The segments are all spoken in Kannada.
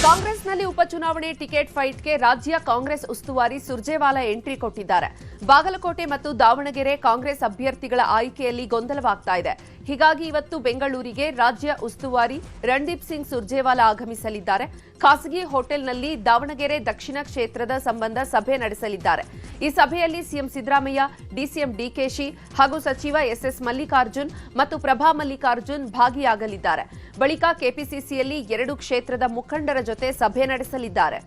ಕಾಂಗ್ರೆಸ್ನಲ್ಲಿ ಉಪಚುನಾವಣೆ ಟಿಕೆಟ್ ಫೈಟ್ಗೆ ರಾಜ್ಯ ಕಾಂಗ್ರೆಸ್ ಉಸ್ತುವಾರಿ ಸುರ್ಜೇವಾಲಾ ಎಂಟ್ರಿ ಕೊಟ್ಟಿದ್ದಾರೆ. ಬಾಗಲಕೋಟೆ ಮತ್ತು ದಾವಣಗೆರೆ ಕಾಂಗ್ರೆಸ್ ಅಭ್ಯರ್ಥಿಗಳ ಆಯ್ಕೆಯಲ್ಲಿ ಗೊಂದಲವಾಗ್ತಾ ಇದೆ. ಹೀಗಾಗಿ ಇವತ್ತು ಬೆಂಗಳೂರಿಗೆ ರಾಜ್ಯ ಉಸ್ತುವಾರಿ ರಣದೀಪ್ ಸಿಂಗ್ ಸುರ್ಜೇವಾಲಾ ಆಗಮಿಸಲಿದ್ದಾರೆ. ಖಾಸಗಿ ಹೋಟೆಲ್ನಲ್ಲಿ ದಾವಣಗೆರೆ ದಕ್ಷಿಣ ಕ್ಷೇತ್ರದ ಸಂಬಂಧ ಸಭೆ ನಡೆಸಲಿದ್ದಾರೆ. ಈ ಸಭೆಯಲ್ಲಿ ಸಿಎಂ ಸಿದ್ದರಾಮಯ್ಯ, ಡಿಸಿಎಂ ಡಿಕೆಶಿ ಹಾಗೂ ಸಚಿವ ಎಸ್ಎಸ್ ಮಲ್ಲಿಕಾರ್ಜುನ್ ಮತ್ತು ಪ್ರಭಾ ಮಲ್ಲಿಕಾರ್ಜುನ್ ಭಾಗಿಯಾಗಲಿದ್ದಾರೆ. ಬಳಿಕ ಕೆಪಿಸಿಸಿಯಲ್ಲಿ 2 ಕ್ಷೇತ್ರದ ಮುಖಂಡರ ಜೊತೆ ಸಭೆ ನಡೆಸಲಿದ್ದಾರೆ.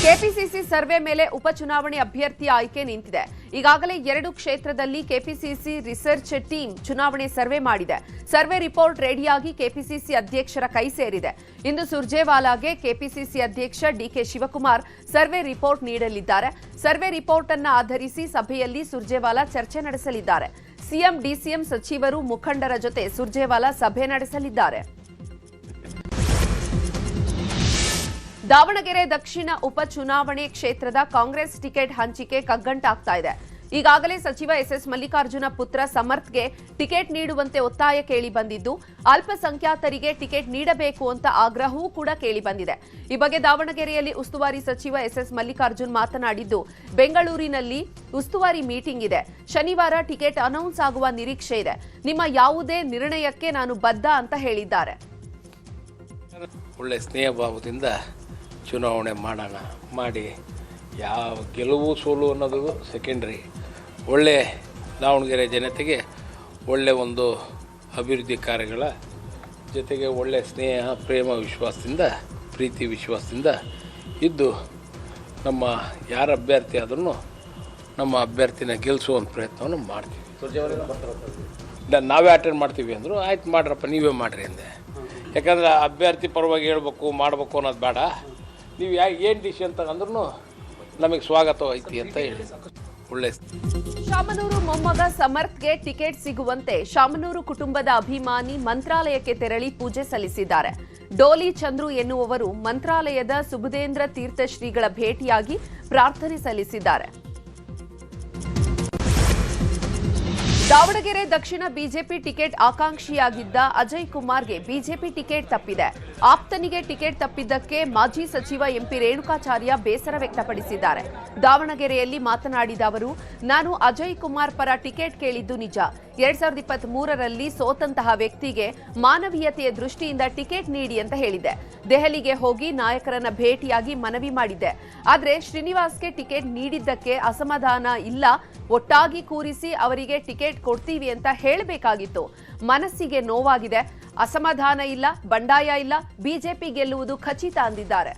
ಕೆಪಿಸಿಸಿ ಸರ್ವೆ ಮೇಲೆ ಉಪಚುನಾವಣೆ ಅಭ್ಯರ್ಥಿ ಆಯ್ಕೆ ನಿಂತಿದೆ. ಈಗಾಗಲೇ 2 ಕ್ಷೇತ್ರದಲ್ಲಿ ಕೆಪಿಸಿಸಿ ರಿಸರ್ಚ್ ಟೀಮ್ ಚುನಾವಣೆ ಸರ್ವೆ ಮಾಡಿದೆ. ಸರ್ವೆ ರಿಪೋರ್ಟ್ ರೆಡಿಯಾಗಿ ಕೆಪಿಸಿಸಿ ಅಧ್ಯಕ್ಷರ ಕೈ ಸೇರಿದೆ. ಇಂದು ಸುರ್ಜೇವಾಲಾಗೆ ಕೆಪಿಸಿಸಿ ಅಧ್ಯಕ್ಷ ಡಿಕೆ ಶಿವಕುಮಾರ್ ಸರ್ವೆ ರಿಪೋರ್ಟ್ ನೀಡಲಿದ್ದಾರೆ. ಸರ್ವೆ ರಿಪೋರ್ಟ್ ಅನ್ನು ಆಧರಿಸಿ ಸಭೆಯಲ್ಲಿ ಸುರ್ಜೇವಾಲಾ ಚರ್ಚೆ ನಡೆಸಲಿದ್ದಾರೆ. ಸಿಎಂ, ಡಿಸಿಎಂ ಸಚಿವರು, ಮುಖಂಡರ ಜೊತೆ ಸುರ್ಜೇವಾಲಾ ಸಭೆ ನಡೆಸಲಿದ್ದಾರೆ. ದಾವಣಗೆರೆ ದಕ್ಷಿಣ ಉಪಚುನಾವಣೆ ಕ್ಷೇತ್ರದ ಕಾಂಗ್ರೆಸ್ ಟಿಕೆಟ್ ಹಂಚಿಕೆ ಕಗ್ಗಂಟಾಗ್ತಾ ಇದೆ. ಈಗಾಗಲೇ ಸಚಿವ ಎಸ್ಎಸ್ ಮಲ್ಲಿಕಾರ್ಜುನ ಪುತ್ರ ಸಮರ್ಥ್ಗೆ ಟಿಕೆಟ್ ನೀಡುವಂತೆ ಒತ್ತಾಯ ಕೇಳಿಬಂದಿದ್ದು, ಅಲ್ಪಸಂಖ್ಯಾತರಿಗೆ ಟಿಕೆಟ್ ನೀಡಬೇಕು ಅಂತ ಆಗ್ರಹವೂ ಕೂಡ ಕೇಳಿಬಂದಿದೆ. ಈ ಬಗ್ಗೆ ದಾವಣಗೆರೆಯಲ್ಲಿ ಉಸ್ತುವಾರಿ ಸಚಿವ ಎಸ್ಎಸ್ ಮಲ್ಲಿಕಾರ್ಜುನ್ ಮಾತನಾಡಿದ್ದು, ಬೆಂಗಳೂರಿನಲ್ಲಿ ಉಸ್ತುವಾರಿ ಮೀಟಿಂಗ್ ಇದೆ. ಶನಿವಾರ ಟಿಕೆಟ್ ಅನೌನ್ಸ್ ಆಗುವ ನಿರೀಕ್ಷೆ ಇದೆ. ನಿಮ್ಮ ಯಾವುದೇ ನಿರ್ಣಯಕ್ಕೆ ನಾನು ಬದ್ಧ ಅಂತ ಹೇಳಿದ್ದಾರೆ. ಒಳ್ಳೆ ಸ್ನೇಹ ಭಾವದಿಂದ ಚುನಾವಣೆ ಮಾಡಿ ಯಾವ ಗೆಲುವು ಸೋಲು ಅನ್ನೋದು ಸೆಕೆಂಡ್ರಿ. ಒಳ್ಳೆ ದಾವಣಗೆರೆ ಜನತೆಗೆ ಒಳ್ಳೆ ಒಂದು ಅಭಿವೃದ್ಧಿ ಕಾರ್ಯಗಳ ಜೊತೆಗೆ ಒಳ್ಳೆ ಸ್ನೇಹ, ಪ್ರೇಮ, ವಿಶ್ವಾಸದಿಂದ, ಪ್ರೀತಿ ವಿಶ್ವಾಸದಿಂದ ಇದ್ದು ನಮ್ಮ ಯಾರ ಅಭ್ಯರ್ಥಿ ಆದ್ರೂ ನಮ್ಮ ಅಭ್ಯರ್ಥಿನ ಗೆಲ್ಲಿಸುವಂಥ ಪ್ರಯತ್ನವನ್ನು ಮಾಡ್ತೀವಿ. ನಾವೇ ಅಟೆಂಡ್ ಮಾಡ್ತೀವಿ ಅಂದರು. ಆಯ್ತು ಮಾಡ್ರಪ್ಪ, ನೀವೇ ಮಾಡಿರಿ ಅಂದೆ. ಯಾಕಂದ್ರೆ ಅಭ್ಯರ್ಥಿ ಪರವಾಗಿ ಹೇಳ್ಬೇಕು, ಮಾಡಬೇಕು ಅನ್ನೋದು ಬೇಡ. ನೀವು ಏನು ಡಿಸಿಷನ್ ತಗೊಂಡ್ರು ನಮಗೆ ಸ್ವಾಗತ ಐತಿ ಅಂತ ಹೇಳಿ ಒಳ್ಳೆ. ಶಾಮನೂರು ಮೊಮ್ಮಗ ಸಮರ್ಥ್ಗೆ ಟಿಕೆಟ್ ಸಿಗುವಂತೆ ಶಾಮನೂರು ಕುಟುಂಬದ ಅಭಿಮಾನಿ ಮಂತ್ರಾಲಯಕ್ಕೆ ತೆರಳಿ ಪೂಜೆ ಸಲ್ಲಿಸಿದ್ದಾರೆ. ಡೋಲಿ ಚಂದ್ರು ಎನ್ನುವವರು ಮಂತ್ರಾಲಯದ ಸುಬುಧೇಂದ್ರ ತೀರ್ಥ ಶ್ರೀಗಳ ಭೇಟಿಯಾಗಿ ಪ್ರಾರ್ಥನೆ ಸಲ್ಲಿಸಿದ್ದಾರೆ. ದಾವಣಗೆರೆ ದಕ್ಷಿಣ ಬಿಜೆಪಿ ಟಿಕೆಟ್ ಆಕಾಂಕ್ಷಿಯಾಗಿದ್ದ ಅಜಯ್ ಕುಮಾರ್ಗೆ ಬಿಜೆಪಿ ಟಿಕೆಟ್ ತಪ್ಪಿದೆ. ಆಪ್ತನಿಗೆ ಟಿಕೆಟ್ ತಪ್ಪಿದ್ದಕ್ಕೆ ಮಾಜಿ ಸಚಿವ ಎಂಪಿ ರೇಣುಕಾಚಾರ್ಯ ಬೇಸರ ವ್ಯಕ್ತಪಡಿಸಿದ್ದಾರೆ. ದಾವಣಗೆರೆಯಲ್ಲಿ ಮಾತನಾಡಿದ ಅವರು, ನಾನು ಅಜಯ್ ಕುಮಾರ್ ಪರ ಟಿಕೆಟ್ ಕೇಳಿದ್ದು ನಿಜ. 2023ರಲ್ಲಿ ಸೋತಂತಹ ವ್ಯಕ್ತಿಗೆ ಮಾನವೀಯತೆಯ ದೃಷ್ಟಿಯಿಂದ ಟಿಕೆಟ್ ನೀಡಿ ಅಂತ ಹೇಳಿದೆ. ದೆಹಲಿಗೆ ಹೋಗಿ ನಾಯಕರನ್ನ ಭೇಟಿಯಾಗಿ ಮನವಿ ಮಾಡಿದ್ದೆ. ಆದರೆ ಶ್ರೀನಿವಾಸ್ಗೆ ಟಿಕೆಟ್ ನೀಡಿದ್ದಕ್ಕೆ ಅಸಮಾಧಾನ ಇಲ್ಲ. ಒಟ್ಟಾಗಿ ಕೂರಿಸಿ ಅವರಿಗೆ ಟಿಕೆಟ್ ಕೊಡ್ತೀವಿ ಅಂತ ಹೇಳಬೇಕಾಗಿತ್ತು. ಮನಸ್ಸಿಗೆ ನೋವಾಗಿದೆ. ಅಸಮಾಧಾನ ಇಲ್ಲ, ಬಂಡಾಯ ಇಲ್ಲ. ಬಿಜೆಪಿ ಗೆಲ್ಲುವುದು ಖಚಿತ ಅಂದಿದ್ದಾರೆ.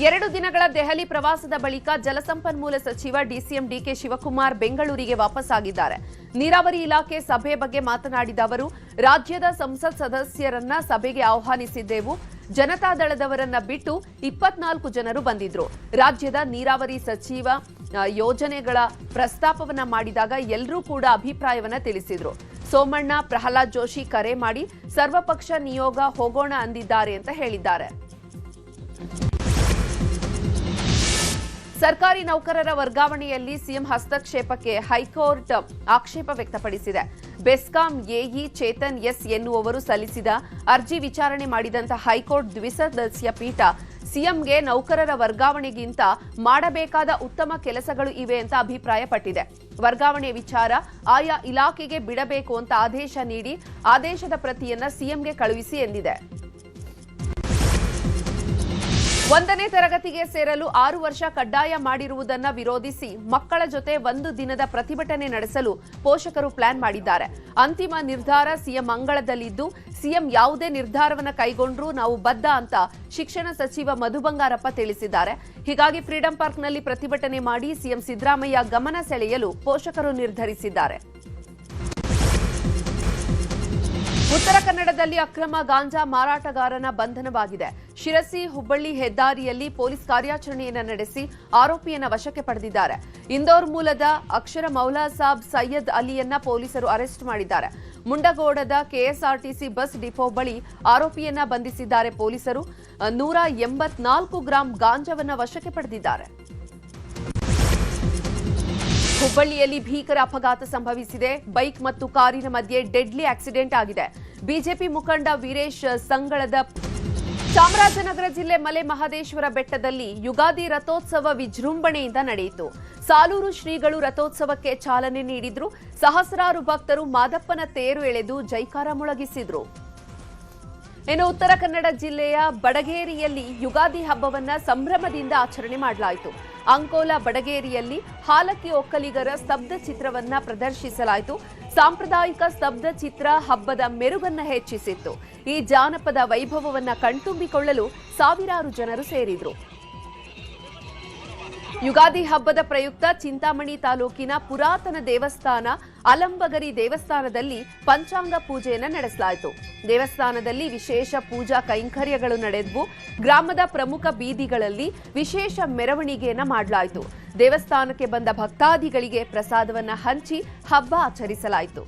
2 ದಿನಗಳ ದೆಹಲಿ ಪ್ರವಾಸದ ಬಳಿಕ ಜಲಸಂಪನ್ಮೂಲ ಸಚಿವ ಡಿಸಿಎಂ ಡಿಕೆ ಶಿವಕುಮಾರ್ ಬೆಂಗಳೂರಿಗೆ ವಾಪಸ್ಸಾಗಿದ್ದಾರೆ. ನೀರಾವರಿ ಇಲಾಖೆ ಸಭೆ ಬಗ್ಗೆ ಮಾತನಾಡಿದ ಅವರು, ರಾಜ್ಯದ ಸಂಸತ್ ಸದಸ್ಯರನ್ನ ಸಭೆಗೆ ಆಹ್ವಾನಿಸಿದ್ದೆವು. ಜನತಾದಳದವರನ್ನ ಬಿಟ್ಟು 24 ಜನರು ಬಂದಿದ್ರು. ರಾಜ್ಯದ ನೀರಾವರಿ ಸಚಿವ ಯೋಜನೆಗಳ ಪ್ರಸ್ತಾಪವನ್ನ ಮಾಡಿದಾಗ ಎಲ್ಲರೂ ಕೂಡ ಅಭಿಪ್ರಾಯವನ್ನ ತಿಳಿಸಿದ್ರು. ಸೋಮಣ್ಣ, ಪ್ರಹ್ಲಾದ್ ಜೋಶಿ ಕರೆ ಮಾಡಿ ಸರ್ವಪಕ್ಷ ನಿಯೋಗ ಹೋಗೋಣ ಅಂದಿದ್ದಾರೆ ಅಂತ ಹೇಳಿದ್ದಾರೆ. ಸರ್ಕಾರಿ ನೌಕರರ ವರ್ಗಾವಣೆಯಲ್ಲಿ ಸಿಎಂ ಹಸ್ತಕ್ಷೇಪಕ್ಕೆ ಹೈಕೋರ್ಟ್ ಆಕ್ಷೇಪ ವ್ಯಕ್ತಪಡಿಸಿದೆ. ಬೆಸ್ಕಾಂ ಎಇ ಚೇತನ್ ಎಸ್ ಎನ್ನುವವರು ಸಲ್ಲಿಸಿದ ಅರ್ಜಿ ವಿಚಾರಣೆ ಮಾಡಿದಂತಹ ಹೈಕೋರ್ಟ್ ದ್ವಿಸದಸ್ಯ ಪೀಠ ಸಿಎಂಗೆ ನೌಕರರ ವರ್ಗಾವಣೆಗಿಂತ ಮಾಡಬೇಕಾದ ಉತ್ತಮ ಕೆಲಸಗಳು ಇವೆ ಅಂತ ಅಭಿಪ್ರಾಯಪಟ್ಟಿದೆ. ವರ್ಗಾವಣೆ ವಿಚಾರ ಆಯಾ ಇಲಾಖೆಗೆ ಬಿಡಬೇಕು ಅಂತ ಆದೇಶ ನೀಡಿ ಆದೇಶದ ಪ್ರತಿಯನ್ನ ಸಿಎಂಗೆ ಕಳುಹಿಸಿ ಎಂದಿದೆ. 1ನೇ ತರಗತಿಗೆ ಸೇರಲು 6 ವರ್ಷ ಕಡ್ಡಾಯ ಮಾಡಿರುವುದನ್ನು ವಿರೋಧಿಸಿ ಮಕ್ಕಳ ಜೊತೆ 1 ದಿನದ ಪ್ರತಿಭಟನೆ ನಡೆಸಲು ಪೋಷಕರು ಪ್ಲಾನ್ ಮಾಡಿದ್ದಾರೆ. ಅಂತಿಮ ನಿರ್ಧಾರ ಸಿಎಂ ಅಂಗಳದಲ್ಲಿದ್ದು, ಸಿಎಂ ಯಾವುದೇ ನಿರ್ಧಾರವನ್ನು ಕೈಗೊಂಡ್ರೂ ನಾವು ಬದ್ಧ ಅಂತ ಶಿಕ್ಷಣ ಸಚಿವ ಮಧು ಬಂಗಾರಪ್ಪ ತಿಳಿಸಿದ್ದಾರೆ. ಹೀಗಾಗಿ ಫ್ರೀಡಂ ಪಾರ್ಕ್ನಲ್ಲಿ ಪ್ರತಿಭಟನೆ ಮಾಡಿ ಸಿಎಂ ಸಿದ್ದರಾಮಯ್ಯ ಗಮನ ಸೆಳೆಯಲು ಪೋಷಕರು ನಿರ್ಧರಿಸಿದ್ದಾರೆ. ಉತ್ತರ ಕನ್ನಡದಲ್ಲಿ ಅಕ್ರಮ ಗಾಂಜಾ ಮಾರಾಟಗಾರನ ಬಂಧನವಾಗಿದೆ. ಶಿರಸಿ ಹುಬ್ಬಳ್ಳಿ ಹೆದ್ದಾರಿಯಲ್ಲಿ ಪೊಲೀಸ್ ಕಾರ್ಯಾಚರಣೆಯನ್ನು ನಡೆಸಿ ಆರೋಪಿಯನ್ನ ವಶಕ್ಕೆ ಪಡೆದಿದ್ದಾರೆ. ಇಂದೋರ್ ಮೂಲದ ಅಕ್ಷರ ಮೌಲಾ ಸಾಬ್ ಸೈಯದ್ ಅಲಿಯನ್ನ ಪೊಲೀಸರು ಅರೆಸ್ಟ್ ಮಾಡಿದ್ದಾರೆ. ಮುಂಡಗೋಡದ ಕೆಎಸ್ಆರ್ಟಿಸಿ ಬಸ್ ಡಿಪೋ ಬಳಿ ಆರೋಪಿಯನ್ನ ಬಂಧಿಸಿದ್ದಾರೆ ಪೊಲೀಸರು. 184 ಗ್ರಾಂ ಗಾಂಜಾವನ್ನ ವಶಕ್ಕೆ ಪಡೆದಿದ್ದಾರೆ. ಹುಬ್ಬಳ್ಳಿಯಲ್ಲಿ ಭೀಕರ ಅಪಘಾತ ಸಂಭವಿಸಿದೆ. ಬೈಕ್ ಮತ್ತು ಕಾರಿನ ಮಧ್ಯೆ ಡೆಡ್ಲಿ ಆಕ್ಸಿಡೆಂಟ್ ಆಗಿದೆ. ಬಿಜೆಪಿ ಮುಖಂಡ ವೀರೇಶ್ ಸಂಗಳದ. ಚಾಮರಾಜನಗರ ಜಿಲ್ಲೆ ಮಲೆ ಮಹದೇಶ್ವರ ಬೆಟ್ಟದಲ್ಲಿ ಯುಗಾದಿ ರಥೋತ್ಸವ ವಿಜೃಂಭಣೆಯಿಂದ ನಡೆಯಿತು. ಸಾಲೂರು ಶ್ರೀಗಳು ರಥೋತ್ಸವಕ್ಕೆ ಚಾಲನೆ ನೀಡಿದ್ರು. ಸಹಸ್ರಾರು ಭಕ್ತರು ಮಾದಪ್ಪನ ತೇರು ಎಳೆದು ಜೈಕಾರ ಮೊಳಗಿಸಿದ್ರು. ಇನ್ನು ಉತ್ತರ ಕನ್ನಡ ಜಿಲ್ಲೆಯ ಬಡಗೇರಿಯಲ್ಲಿ ಯುಗಾದಿ ಹಬ್ಬವನ್ನ ಸಂಭ್ರಮದಿಂದ ಆಚರಣೆ ಮಾಡಲಾಯಿತು. ಅಂಕೋಲಾ ಬಡಗೇರಿಯಲ್ಲಿ ಹಾಲಕ್ಕಿ ಒಕ್ಕಲಿಗರ ಸ್ತಬ್ಧ ಚಿತ್ರವನ್ನ ಪ್ರದರ್ಶಿಸಲಾಯಿತು. ಸಾಂಪ್ರದಾಯಿಕ ಸ್ತಬ್ಧ ಚಿತ್ರ ಹಬ್ಬದ ಮೆರುಗನ್ನ ಹೆಚ್ಚಿಸಿತ್ತು. ಈ ಜಾನಪದ ವೈಭವವನ್ನ ಕಣ್ತುಂಬಿಕೊಳ್ಳಲು ಸಾವಿರಾರು ಜನರು ಸೇರಿದ್ರು. ಯುಗಾದಿ ಹಬ್ಬದ ಪ್ರಯುಕ್ತ ಚಿಂತಾಮಣಿ ತಾಲೂಕಿನ ಪುರಾತನ ದೇವಸ್ಥಾನ ಅಲಂಬಗರಿ ದೇವಸ್ಥಾನದಲ್ಲಿ ಪಂಚಾಂಗ ಪೂಜೆಯನ್ನು ನಡೆಸಲಾಯಿತು. ದೇವಸ್ಥಾನದಲ್ಲಿ ವಿಶೇಷ ಪೂಜಾ ಕೈಂಕರ್ಯಗಳು ನಡೆದವು. ಗ್ರಾಮದ ಪ್ರಮುಖ ಬೀದಿಗಳಲ್ಲಿ ವಿಶೇಷ ಮೆರವಣಿಗೆಯನ್ನು ಮಾಡಲಾಯಿತು. ದೇವಸ್ಥಾನಕ್ಕೆ ಬಂದ ಭಕ್ತಾದಿಗಳಿಗೆ ಪ್ರಸಾದವನ್ನು ಹಂಚಿ ಹಬ್ಬ ಆಚರಿಸಲಾಯಿತು.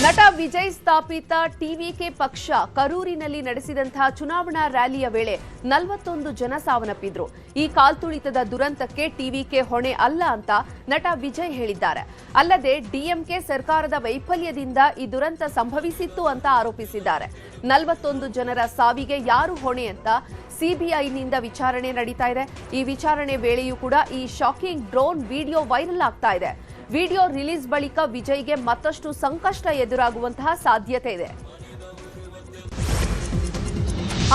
ನಟ ವಿಜಯ್ ಸ್ಥಾಪಿತ ಟಿವಿಕೆ ಪಕ್ಷ ಕರೂರಿನಲ್ಲಿ ನಡೆಸಿದಂತಹ ಚುನಾವಣಾ ರ್ಯಾಲಿಯ ವೇಳೆ 41 ಜನ ಸಾವನ್ನಪ್ಪಿದ್ರು. ಈ ಕಾಲ್ತುಳಿತದ ದುರಂತಕ್ಕೆ ಟಿವಿಕೆ ಹೊಣೆ ಅಲ್ಲ ಅಂತ ನಟ ವಿಜಯ್ ಹೇಳಿದ್ದಾರೆ. ಅಲ್ಲದೆ ಡಿಎಂಕೆ ಸರ್ಕಾರದ ವೈಫಲ್ಯದಿಂದ ಈ ದುರಂತ ಸಂಭವಿಸಿತ್ತು ಅಂತ ಆರೋಪಿಸಿದ್ದಾರೆ. 41 ಜನರ ಸಾವಿಗೆ ಯಾರು ಹೊಣೆ ಅಂತ ಸಿಬಿಐನಿಂದ ವಿಚಾರಣೆ ನಡೀತಾ ಇದೆ. ಈ ವಿಚಾರಣೆ ವೇಳೆಯೂ ಕೂಡ ಈ ಶಾಕಿಂಗ್ ಡ್ರೋನ್ ವಿಡಿಯೋ ವೈರಲ್ ಆಗ್ತಾ ಇದೆ. ವಿಡಿಯೋ ರಿಲೀಸ್ ಬಳಿಕ ವಿಜಯ್ಗೆ ಮತ್ತಷ್ಟು ಸಂಕಷ್ಟ ಎದುರಾಗುವಂತಹ ಸಾಧ್ಯತೆ ಇದೆ.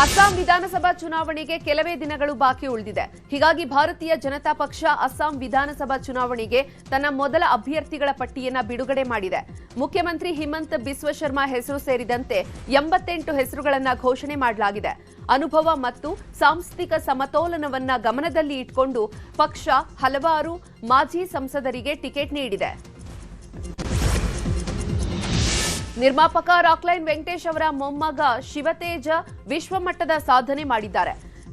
ಅಸ್ಸಾಂ ವಿಧಾನಸಭಾ ಚುನಾವಣೆಗೆ ಕೆಲವೇ ದಿನಗಳು ಬಾಕಿ ಉಳಿದಿದೆ. ಹೀಗಾಗಿ ಭಾರತೀಯ ಜನತಾ ಪಕ್ಷ ಅಸ್ಸಾಂ ವಿಧಾನಸಭಾ ಚುನಾವಣೆಗೆ ತನ್ನ ಮೊದಲ ಅಭ್ಯರ್ಥಿಗಳ ಪಟ್ಟಿಯನ್ನ ಬಿಡುಗಡೆ ಮಾಡಿದೆ. ಮುಖ್ಯಮಂತ್ರಿ ಹಿಮಂತ್ ಬಿಸ್ವ ಶರ್ಮಾ ಹೆಸರು ಸೇರಿದಂತೆ 88 ಹೆಸರುಗಳನ್ನು ಘೋಷಣೆ ಮಾಡಲಾಗಿದೆ. ಅನುಭವ ಮತ್ತು ಸಾಂಸ್ಥಿಕ ಸಮತೋಲನವನ್ನ ಗಮನದಲ್ಲಿ ಇಟ್ಕೊಂಡು ಪಕ್ಷ ಹಲವಾರು ಮಾಜಿ ಸಂಸದರಿಗೆ ಟಿಕೆಟ್ ನೀಡಿದೆ. ನಿರ್ಮಾಪಕ ರಾಕ್ಲೈನ್ ವೆಂಕಟೇಶ್ ಅವರ ಮೊಮ್ಮಗ ಶಿವತೇಜ ವಿಶ್ವಮಟ್ಟದ ಸಾಧನೆ ಮಾಡಿದ್ದಾರೆ.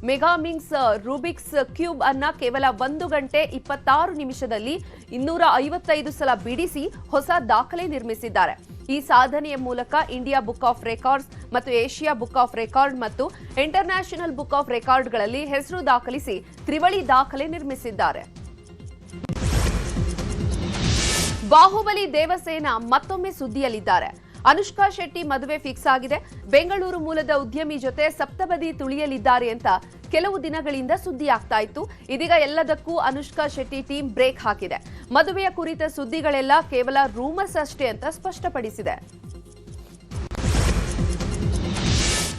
ಮೆಗಾಮಿಂಗ್ಸ್ ರೂಬಿಕ್ಸ್ ಕ್ಯೂಬ್ ಅನ್ನ ಕೇವಲ 1 ಗಂಟೆ 26 ನಿಮಿಷದಲ್ಲಿ 255 ಸಲ ಬಿಡಿಸಿ ಹೊಸ ದಾಖಲೆ ನಿರ್ಮಿಸಿದ್ದಾರೆ. ಈ ಸಾಧನೆಯ ಮೂಲಕ ಇಂಡಿಯಾ ಬುಕ್ ಆಫ್ ರೆಕಾರ್ಡ್ಸ್ ಮತ್ತು ಏಷ್ಯಾ ಬುಕ್ ಆಫ್ ರೆಕಾರ್ಡ್ ಮತ್ತು ಇಂಟರ್ನ್ಯಾಷನಲ್ ಬುಕ್ ಆಫ್ ರೆಕಾರ್ಡ್ಗಳಲ್ಲಿ ಹೆಸರು ದಾಖಲಿಸಿ ತ್ರಿವಳಿ ದಾಖಲೆ ನಿರ್ಮಿಸಿದ್ದಾರೆ. ಬಾಹುಬಲಿ ದೇವಸೇನಾ ಮತ್ತೊಮ್ಮೆ ಸುದ್ದಿಯಲ್ಲಿದ್ದಾರೆ. ಅನುಷ್ಕಾ ಶೆಟ್ಟಿ ಮದುವೆ ಫಿಕ್ಸ್ ಆಗಿದೆ. ಬೆಂಗಳೂರು ಮೂಲದ ಉದ್ಯಮಿ ಜೊತೆ ಸಪ್ತಪದಿ ತುಳಿಯಲಿದ್ದಾರೆ ಅಂತ ಕೆಲವು ದಿನಗಳಿಂದ ಸುದ್ದಿ ಆಗ್ತಾ ಇತ್ತು. ಇದೀಗ ಎಲ್ಲದಕ್ಕೂ ಅನುಷ್ಕಾ ಶೆಟ್ಟಿ ಟೀಮ್ ಬ್ರೇಕ್ ಹಾಕಿದೆ. ಮದುವೆಯ ಕುರಿತ ಸುದ್ದಿಗಳೆಲ್ಲ ಕೇವಲ ರೂಮರ್ಸ್ ಅಷ್ಟೇ ಅಂತ ಸ್ಪಷ್ಟಪಡಿಸಿದೆ.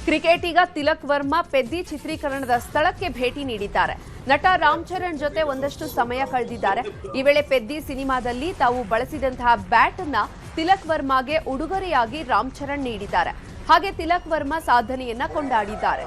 ಕ್ರಿಕೆಟಿಗ ತಿಲಕ್ ವರ್ಮಾ ಪೆದ್ದಿ ಚಿತ್ರೀಕರಣದ ಸ್ಥಳಕ್ಕೆ ಭೇಟಿ ನೀಡಿದ್ದಾರೆ. ನಟ ರಾಮ್ ಚರಣ್ ಜೊತೆ ಒಂದಷ್ಟು ಸಮಯ ಕಳೆದಿದ್ದಾರೆ. ಈ ವೇಳೆ ಪೆದ್ದಿ ಸಿನಿಮಾದಲ್ಲಿ ತಾವು ಬಳಸಿದಂತಹ ಬ್ಯಾಟ್ ಅನ್ನ ತಿಲಕ್ ವರ್ಮಾಗೆ ಉಡುಗೊರೆಯಾಗಿ ರಾಮ್ ಚರಣ್ ನೀಡಿದ್ದಾರೆ. ಹಾಗೆ ತಿಲಕ್ ವರ್ಮಾ ಸಾಧನೆಯನ್ನ ಕೊಂಡಾಡಿದ್ದಾರೆ.